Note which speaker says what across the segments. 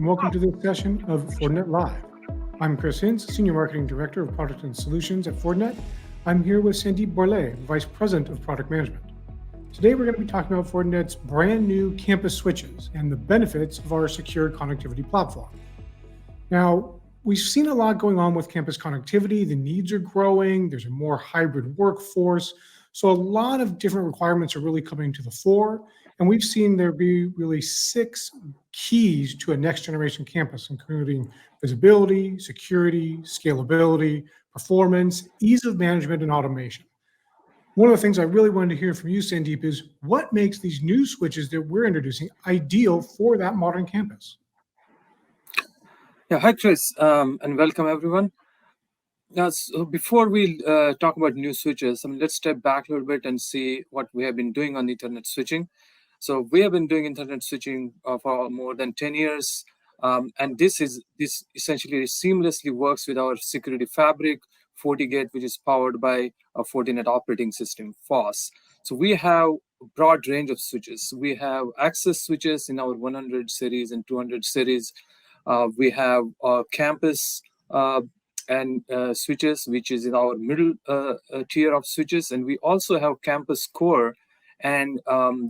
Speaker 1: and welcome to this session of Fortinet Live. I'm Chris Hinsz, Senior Marketing Director of Product and Solutions at Fortinet. I'm here with Sandip Borle, Vice President of Product Management. Today, we're going to be talking about Fortinet's brand new campus switches and the benefits of our secure connectivity platform. Now, we've seen a lot going on with campus connectivity. The needs are growing. There's a more hybrid workforce. So a lot of different requirements are really coming to the fore. And we've seen there be really 6 keys to a next generation campus, including visibility, security, scalability, performance, ease of management, and automation. One of the things I really wanted to hear from you, Sandip, is what makes these new switches that we're introducing ideal for that modern campus?
Speaker 2: Yeah, hi, Chris, and welcome, everyone. Now, so before we talk about new switches, let's step back a little bit and see what we have been doing on Ethernet switching. So we have been doing Internet switching for more than 10 years, and this essentially seamlessly works with our security fabric, FortiGate, which is powered by a Fortinet operating system, FOS. So we have a broad range of switches. We have access switches in our 100 series and 200 series. We have campus and switches, which is in our middle tier of switches, and we also have campus core and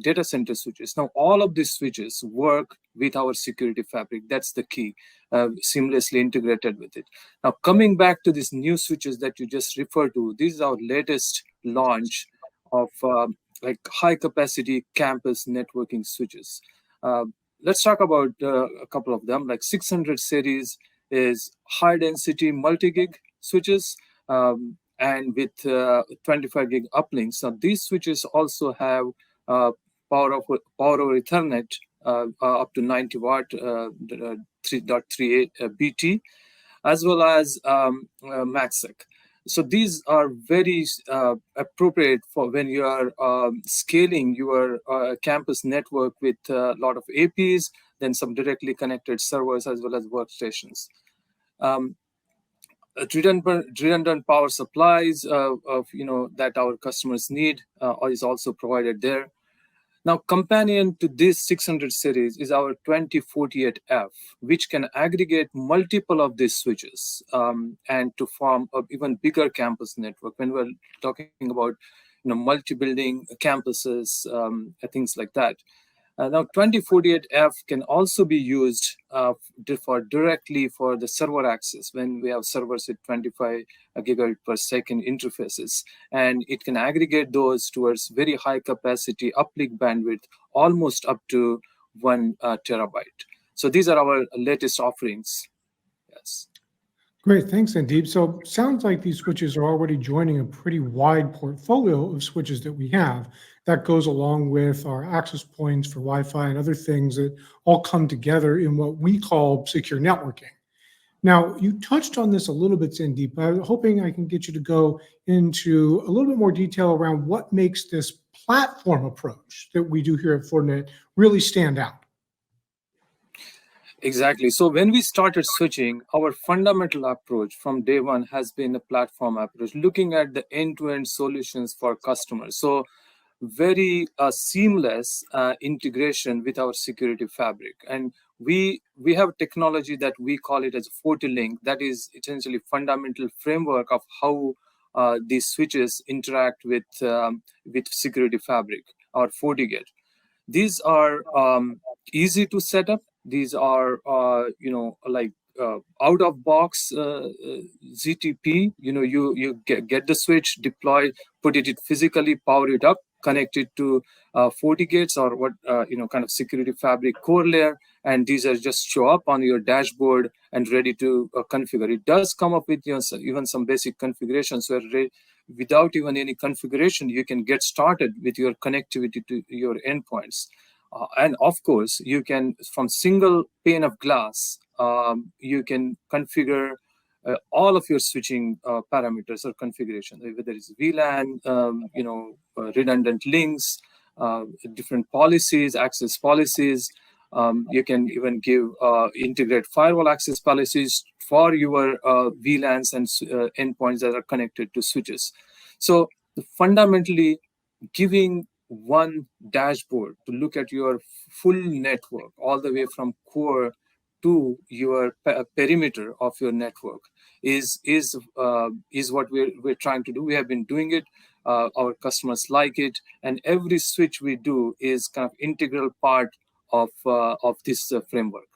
Speaker 2: data center switches. Now, all of these switches work with our security fabric. That's the key, seamlessly integrated with it. Now, coming back to these new switches that you just referred to, this is our latest launch of like high capacity campus networking switches. Let's talk about a couple of them. Like 600 series is high density multi-gig switches and with 25 gig uplinks. Now these switches also have power over Ethernet up to 90 watt 3.38 BT, as well as MACsec. So these are very appropriate for when you are scaling your campus network with a lot of APs, then some directly connected servers as well as workstations. Redundant power supplies that our customers need is also provided there. Now, companion to this 600 series is our 2048F, which can aggregate multiple of these switches and to form an even bigger campus network. When we're talking about multi-building campuses, things like that. Now, 2048F can also be used directly for the server access when we have servers with 25 gigabit per second interfaces. And it can aggregate those towards very high capacity uplink bandwidth, almost up to 1 terabyte. So these are our latest offerings. Yes.
Speaker 1: Great, thanks, Sandip. So sounds like these switches are already joining a pretty wide portfolio of switches that we have. That goes along with our access points for Wi-Fi and other things that all come together in what we call secure networking. Now, you touched on this a little bit, Sandip. I'm hoping I can get you to go into a little bit more detail around what makes this platform approach that we do here at Fortinet really stand out.
Speaker 2: Exactly. So when we started switching, our fundamental approach from day one has been a platform approach, looking at the end-to-end solutions for customers. So very seamless integration with our security fabric. And we have technology that we call it as FortiLink. That is essentially fundamental framework of how these switches interact with security fabric or FortiGate. These are easy to set up. These are, out of box ZTP. You get the switch, deploy, put it physically, power it up, connect it to FortiGates or what kind of security fabric core layer, and these are just show up on your dashboard and ready to configure. It does come up with even some basic configurations where without even any configuration, you can get started with your connectivity to your endpoints. And of course, you can, from single pane of glass, you can configure all of your switching parameters or configuration, whether it's VLAN, redundant links, different policies, access policies. You can even give integrate firewall access policies for your VLANs and endpoints that are connected to switches. So fundamentally, giving one dashboard to look at your full network all the way from core to your perimeter of your network is what we're trying to do. We have been doing it. Our customers like it, and every switch we do is kind of integral part of this framework.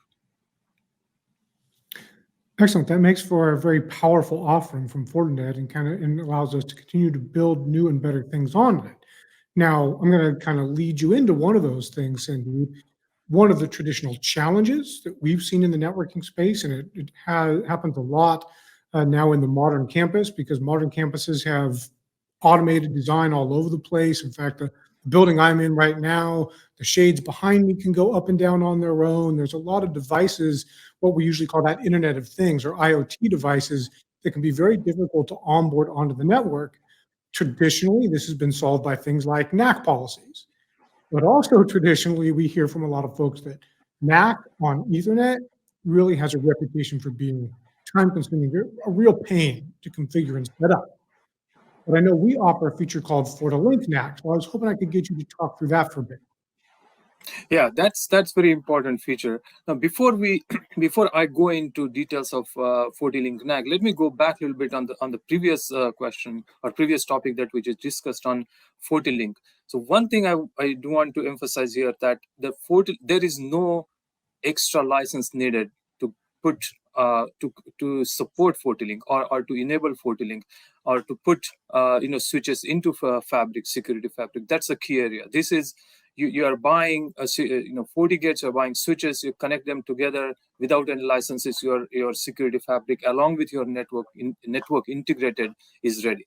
Speaker 1: Excellent. That makes for a very powerful offering from Fortinet and allows us to continue to build new and better things on it. Now, I'm going to kind of lead you into one of those things, Sandip. One of the traditional challenges that we've seen in the networking space, and it happens a lot now in the modern campus, because modern campuses have automated design all over the place. In fact, the building I'm in right now, the shades behind me can go up and down on their own. There's a lot of devices, what we usually call that Internet of Things or IoT devices, that can be very difficult to onboard onto the network. Traditionally, this has been solved by things like NAC policies. But also traditionally, we hear from a lot of folks that NAC on Ethernet really has a reputation for being time-consuming, a real pain to configure and set up. But I know we offer a feature called FortiLink NAC, so I was hoping I could get you to talk through that for a bit.
Speaker 2: Yeah, that's very important feature. Now, before I go into details of FortiLink NAC, let me go back a little bit on the previous question or previous topic that we just discussed on FortiLink. So one thing I do want to emphasize here, that there is no extra license needed to put to support FortiLink or to enable FortiLink or to put switches into security fabric. That's a key area. This is you are buying 40 gates, you're buying switches, you connect them together without any licenses. Your security fabric along with your network integrated is ready.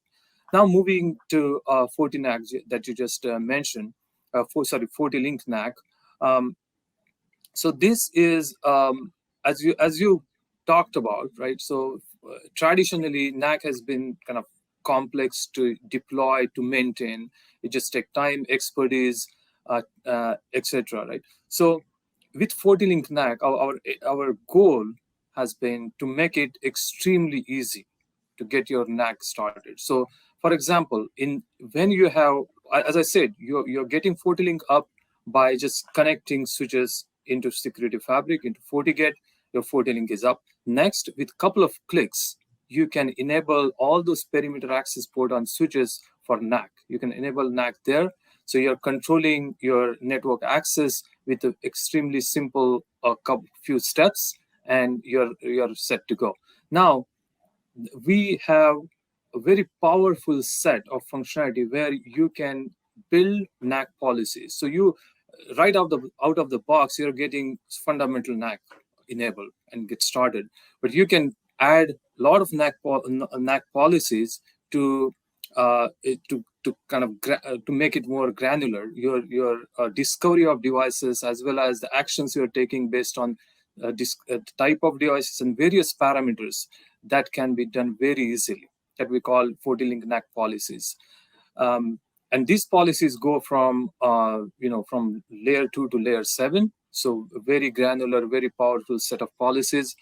Speaker 2: Now moving to FortiNAC that you just mentioned, FortiLink NAC. So this is as you talked about, right? So traditionally NAC has been kind of complex to deploy, to maintain. It just takes time, expertise, etc. Right? So with FortiLink NAC, our goal has been to make it extremely easy to get your NAC started. So, for example, when you have, as I said, you're getting FortiLink up by just connecting switches into security fabric, into FortiGate. Your FortiLink is up. Next, with a couple of clicks, you can enable all those perimeter access port on switches for NAC. You can enable NAC there. So you're controlling your network access with an extremely simple few steps, and you're set to go. Now, we have a very powerful set of functionality where you can build NAC policies. So you, right out of the box, you're getting fundamental NAC enabled and get started. But you can add a lot of NAC policies to kind of to make it more granular. Your discovery of devices, as well as the actions you're taking based on type of devices and various parameters, that can be done very easily, that we call FortiLink NAC policies. And these policies go from from layer 2 to layer 7. So a very granular, very powerful set of policies.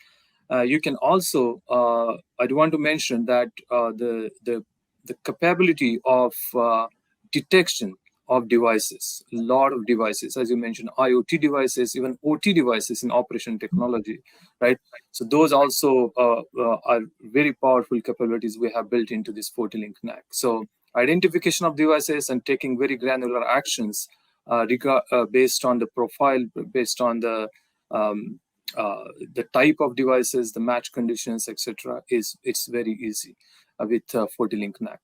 Speaker 2: You can also, I do want to mention that the capability of detection of devices, a lot of devices, as you mentioned, IoT devices, even OT devices in operation technology, right? So those also are very powerful capabilities we have built into this FortiLink NAC. So identification of devices and taking very granular actions based on the profile, based on the type of devices, the match conditions, etc. It's very easy with FortiLink NAC.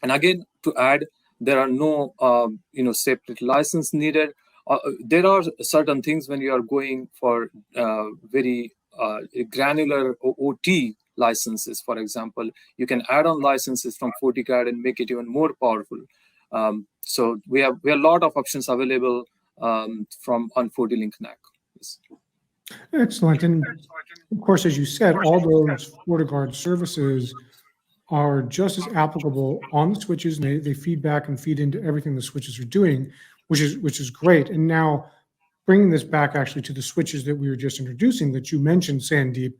Speaker 2: And again, to add, there are no separate license needed. There are certain things when you are going for very granular OT licenses, for example, you can add on licenses from FortiGuard and make it even more powerful. So we have a lot of options available on FortiLink NAC. Yes.
Speaker 1: Excellent. And of course, as you said, all those FortiGuard services are just as applicable on the switches, and they feed back and feed into everything the switches are doing, which is great. And now bringing this back actually to the switches that we were just introducing that you mentioned, Sandip,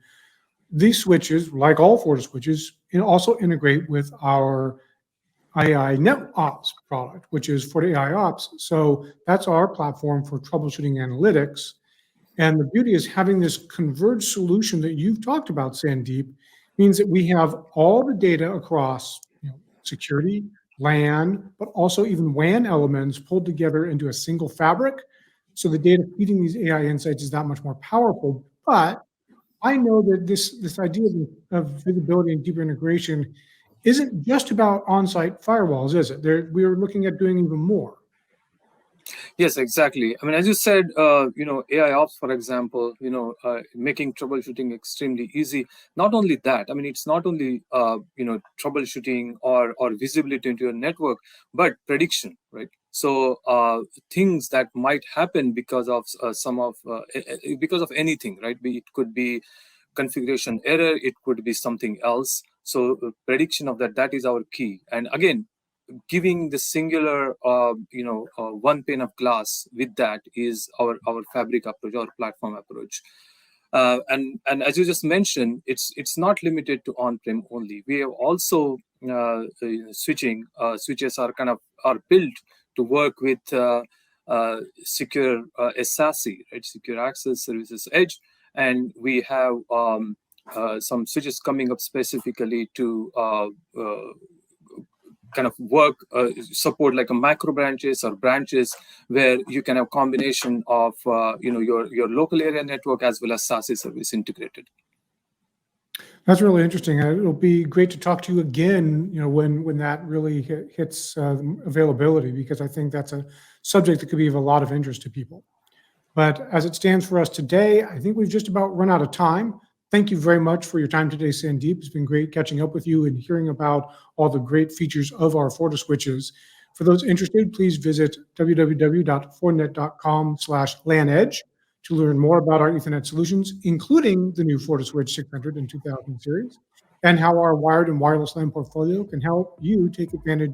Speaker 1: these switches, like all Forti switches, also integrate with our AI NetOps product, which is FortiAI Ops. So that's our platform for troubleshooting analytics. And the beauty is having this converged solution that you've talked about, Sandip, means that we have all the data across security, LAN, but also even WAN elements pulled together into a single fabric. So the data feeding these AI insights is that much more powerful. But I know that this idea of visibility and deeper integration isn't just about on-site firewalls, is it? We're looking at doing even more.
Speaker 2: Yes, exactly. I mean, as you said, AI ops, for example, making troubleshooting extremely easy. Not only that, I mean, it's not only troubleshooting or visibility into your network, but prediction, right? So things that might happen because of because of anything, right? It could be configuration error, it could be something else. So prediction of that is our key. And again, giving the singular one pane of glass with that is our fabric approach, our platform approach. And as you just mentioned, it's not limited to on-prem only. We have also switches are built to work with secure SASE, right? Secure Access Services Edge, and we have some switches coming up specifically to kind of work support like a micro branches or branches where you can have combination of your local area network as well as SASE service integrated.
Speaker 1: That's really interesting. It'll be great to talk to you again, when that really hits availability, because I think that's a subject that could be of a lot of interest to people. But as it stands for us today, I think we've just about run out of time. Thank you very much for your time today, Sandip. It's been great catching up with you and hearing about all the great features of our FortiSwitches. For those interested, please visit www.fortinet.com/LANEdge to learn more about our Ethernet solutions, including the new FortiSwitch 600 and 2000 series, and how our wired and wireless LAN portfolio can help you take advantage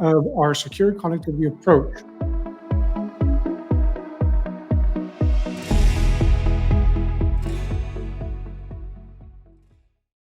Speaker 1: of our secure connectivity approach.